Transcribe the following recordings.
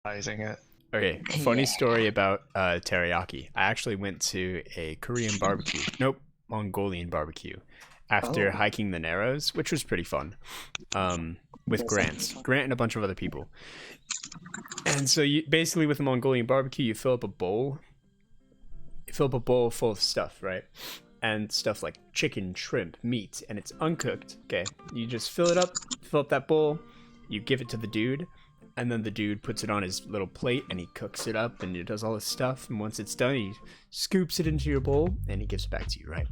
Sizing it. Okay, funny story about teriyaki. I actually went to a Korean barbecue. Nope, Mongolian barbecue after Oh, hiking the Narrows, which was pretty fun. With that sounds fun. Grant and a bunch of other people. And so you basically with a Mongolian barbecue, you fill up a bowl. You fill up a bowl full of stuff, right? And stuff like chicken, shrimp, meat, and it's uncooked. Okay, you just fill up that bowl. You give it to the dude, and then the dude puts it on his little plate and he cooks it up and he does all this stuff. And once it's done, he scoops it into your bowl and he gives it back to you, right?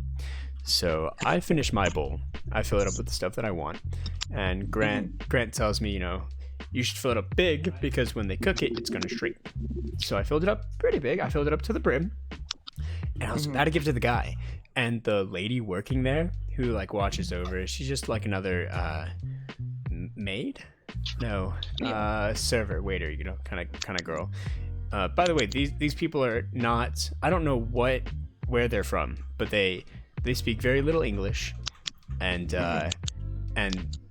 So I finish my bowl. I fill it up with the stuff that I want, and Grant tells me, you should fill it up big because when they cook it, it's gonna shrink. So I filled it up pretty big. I filled it up to the brim, and I was about to give it to the guy, and the lady working there who like watches over, she's just like another maid, no, server, waiter, kind of girl. By the way, these people are not. I don't know where they're from, but they speak very little English, and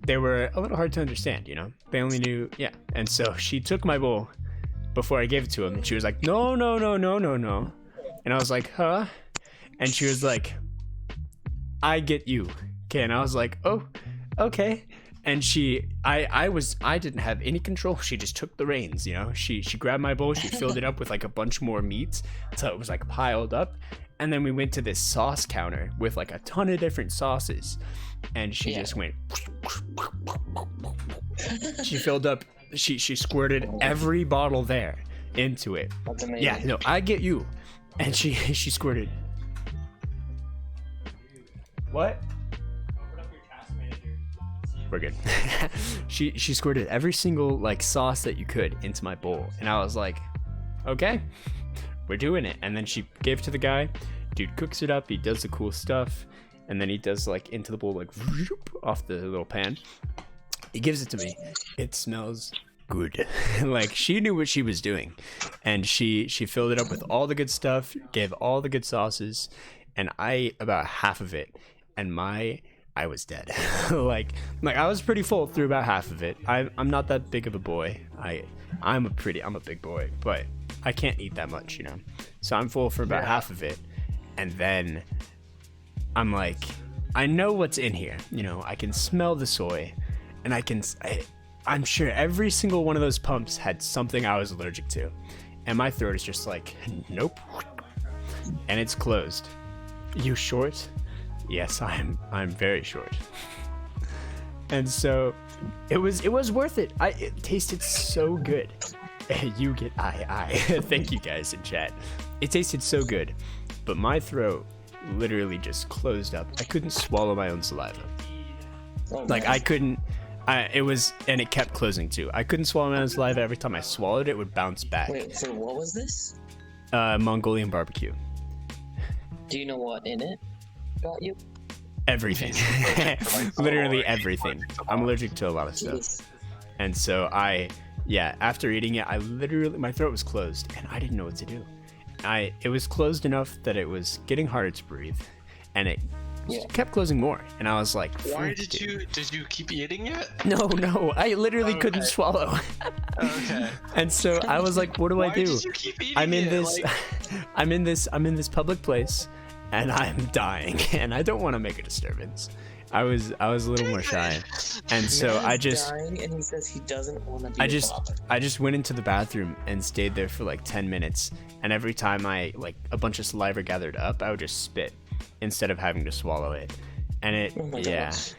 they were a little hard to understand. They only knew And so she took my bowl before I gave it to him, and she was like, no, no, no, no, no, no, and I was like, huh? And she was like, I get you. Okay, and I was like, oh, okay. And I didn't have any control. She just took the reins, She grabbed my bowl, she filled it up with like a bunch more meats, so it was like piled up. And then we went to this sauce counter with like a ton of different sauces, and she just went. She filled up. She squirted every bottle there into it. That's amazing. Yeah, no, I get you. And she squirted. What? We're good. She squirted every single like sauce that you could into my bowl, and I was like, okay, we're doing it. And then she gave it to the guy. Dude cooks it up. He does the cool stuff, and then he does like into the bowl, like off the little pan. He gives it to me. It smells good. Like she knew what she was doing, and she filled it up with all the good stuff, gave all the good sauces, and I ate about half of it, and I was dead. like I was pretty full through about half of it. I'm not that big of a boy. I'm a big boy, but I can't eat that much, So I'm full for about half of it, and then I'm like, I know what's in here. I can smell the soy, and I'm sure every single one of those pumps had something I was allergic to, and my throat is just like, nope, and it's closed. You short? Yes, I'm very short. And so it was worth it. It tasted so good. You get I. Thank you guys in chat. It tasted so good, but my throat literally just closed up. I couldn't swallow my own saliva. Like I couldn't. And it kept closing too. I couldn't swallow my own saliva. Every time I swallowed, it would bounce back. Wait, so what was this? Mongolian barbecue. Do you know what in it got you? Everything. Literally everything. I'm allergic to a lot of stuff. Jeez. And so after eating it, my throat was closed and I didn't know what to do. It was closed enough that it was getting harder to breathe, and it kept closing more. And I was like, why did you keep eating it? No, I literally couldn't swallow. Okay. And so I was like, what do I do? Why did you keep eating I'm in it? this I'm in this public place and I'm dying and I don't want to make a disturbance. I was a little more shy. And so I just dying and he says he doesn't want to be I just went into the bathroom and stayed there for like 10 minutes, and every time a bunch of saliva gathered up, I would just spit instead of having to swallow it. And gosh.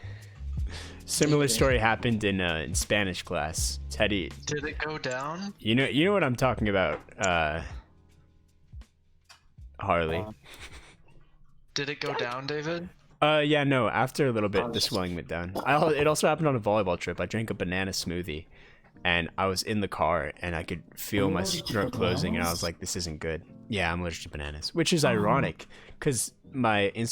Similar story happened in Spanish class. Teddy, did it go down? You know what I'm talking about, Harley. Did it go down, David? Yeah, no, after a little bit, the swelling went down. It also happened on a volleyball trip. I drank a banana smoothie, and I was in the car, and I could feel my throat closing, and I was like, this isn't good. Yeah, I'm allergic to bananas, which is ironic, because my Instagram